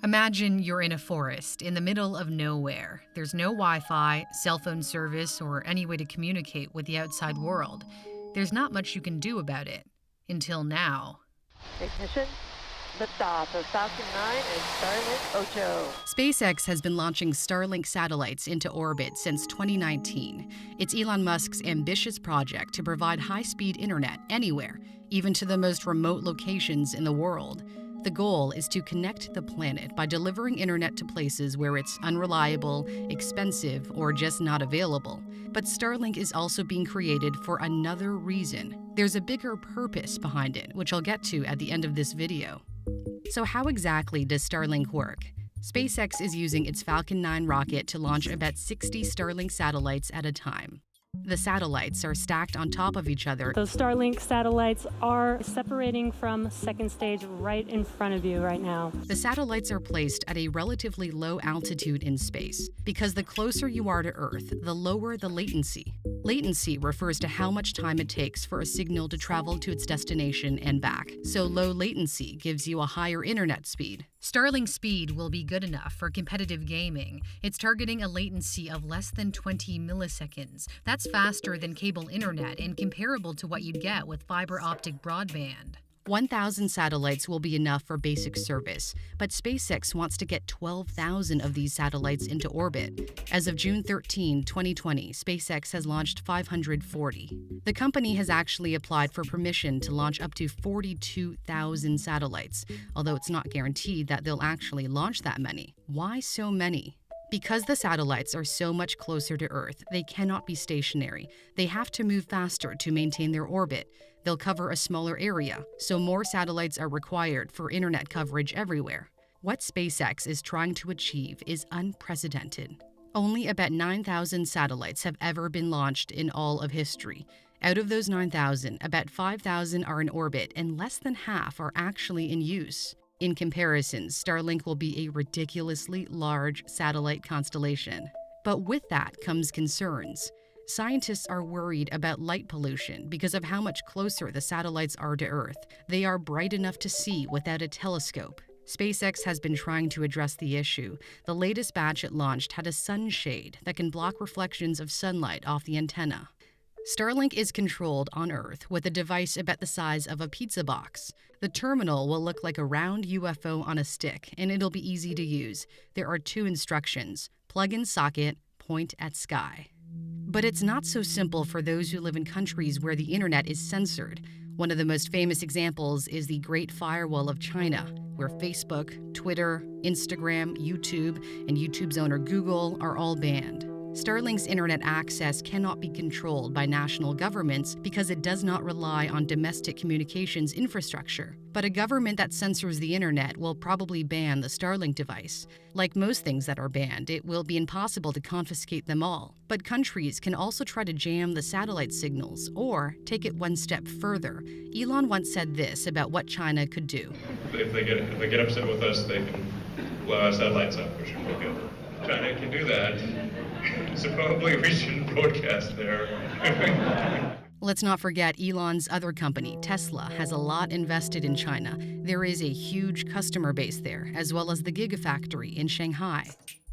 Imagine you're in a forest in the middle of nowhere. There's no Wi-Fi, cell phone service, or any way to communicate with the outside world. There's not much you can do about it. Until now. Ignition, liftoff of Falcon 9 and Starlink Ocho. SpaceX has been launching Starlink satellites into orbit since 2019. It's Elon Musk's ambitious project to provide high-speed internet anywhere, even to the most remote locations in the world. The goal is to connect the planet by delivering internet to places where it's unreliable, expensive, or just not available. But Starlink is also being created for another reason. There's a bigger purpose behind it, which I'll get to at the end of this video. So how exactly does Starlink work? SpaceX is using its Falcon 9 rocket to launch about 60 Starlink satellites at a time. The satellites are stacked on top of each other. Those Starlink satellites are separating from second stage right in front of you right now. The satellites are placed at a relatively low altitude in space because the closer you are to Earth, the lower the latency. Latency refers to how much time it takes for a signal to travel to its destination and back. So low latency gives you a higher internet speed. Starlink speed will be good enough for competitive gaming. It's targeting a latency of less than 20 milliseconds. That's faster than cable internet and comparable to what you'd get with fiber optic broadband. 1,000 satellites will be enough for basic service, but SpaceX wants to get 12,000 of these satellites into orbit. As of June 13, 2020, SpaceX has launched 540. The company has actually applied for permission to launch up to 42,000 satellites, although it's not guaranteed that they'll actually launch that many. Why so many? Because the satellites are so much closer to Earth, they cannot be stationary. They have to move faster to maintain their orbit. They'll cover a smaller area, so more satellites are required for internet coverage everywhere. What SpaceX is trying to achieve is unprecedented. Only about 9,000 satellites have ever been launched in all of history. Out of those 9,000, about 5,000 are in orbit and less than half are actually in use. In comparison, Starlink will be a ridiculously large satellite constellation. But with that comes concerns. Scientists are worried about light pollution because of how much closer the satellites are to Earth. They are bright enough to see without a telescope. SpaceX has been trying to address the issue. The latest batch it launched had a sunshade that can block reflections of sunlight off the antenna. Starlink is controlled on Earth with a device about the size of a pizza box. The terminal will look like a round UFO on a stick, and it'll be easy to use. There are 2 instructions: plug in socket, point at sky. But it's not so simple for those who live in countries where the internet is censored. One of the most famous examples is the Great Firewall of China, where Facebook, Twitter, Instagram, YouTube, and YouTube's owner Google are all banned. Starlink's internet access cannot be controlled by national governments because it does not rely on domestic communications infrastructure. But a government that censors the internet will probably ban the Starlink device. Like most things that are banned, it will be impossible to confiscate them all. But countries can also try to jam the satellite signals or take it one step further. Elon once said this about what China could do. If they get upset with us, they can blow our satellites up, which would be good. China can do that. So probably we shouldn't broadcast there. Let's not forget Elon's other company, Tesla, has a lot invested in China. There is a huge customer base there, as well as the Gigafactory in Shanghai.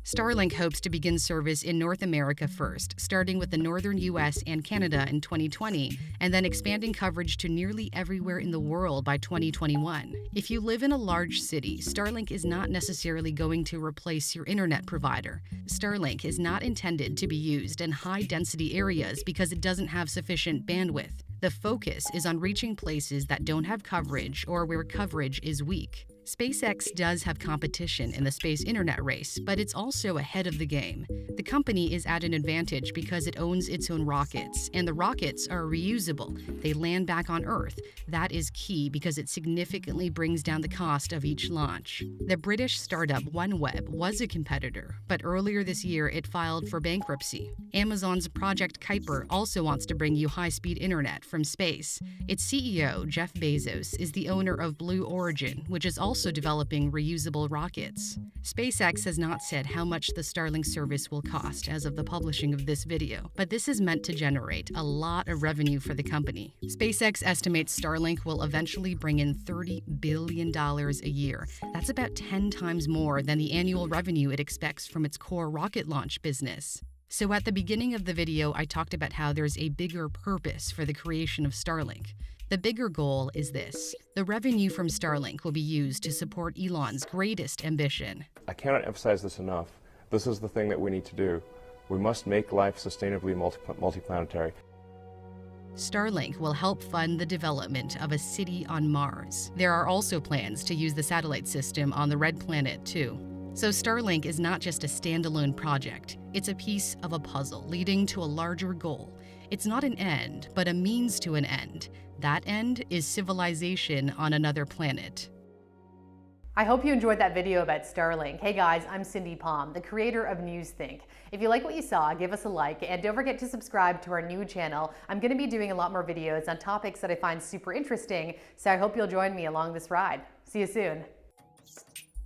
Starlink hopes to begin service in North America first, starting with the northern US and Canada in 2020, and then expanding coverage to nearly everywhere in the world by 2021. If you live in a large city, Starlink is not necessarily going to replace your internet provider. Starlink is not intended to be used in high-density areas because it doesn't have sufficient bandwidth. The focus is on reaching places that don't have coverage or where coverage is weak. SpaceX does have competition in the space internet race, but it's also ahead of the game. The company is at an advantage because it owns its own rockets, and the rockets are reusable. They land back on Earth. That is key because it significantly brings down the cost of each launch. The British startup OneWeb was a competitor, but earlier this year it filed for bankruptcy. Amazon's Project Kuiper also wants to bring you high-speed internet from space. Its CEO, Jeff Bezos, is the owner of Blue Origin, which is also also developing reusable rockets. SpaceX has not said how much the Starlink service will cost as of the publishing of this video, but this is meant to generate a lot of revenue for the company. SpaceX estimates Starlink will eventually bring in $30 billion a year. That's about 10 times more than the annual revenue it expects from its core rocket launch business. So at the beginning of the video, I talked about how there's a bigger purpose for the creation of Starlink. The bigger goal is this: the revenue from Starlink will be used to support Elon's greatest ambition. I cannot emphasize this enough. This is the thing that we need to do. We must make life sustainably multiplanetary. Starlink will help fund the development of a city on Mars. There are also plans to use the satellite system on the Red Planet, too. So Starlink is not just a standalone project. It's a piece of a puzzle leading to a larger goal. It's not an end, but a means to an end. That end is civilization on another planet. I hope you enjoyed that video about Starlink. Hey guys, I'm Cindy Palm, the creator of NewsThink. If you like what you saw, give us a like, and don't forget to subscribe to our new channel. I'm going to be doing a lot more videos on topics that I find super interesting, so I hope you'll join me along this ride. See you soon.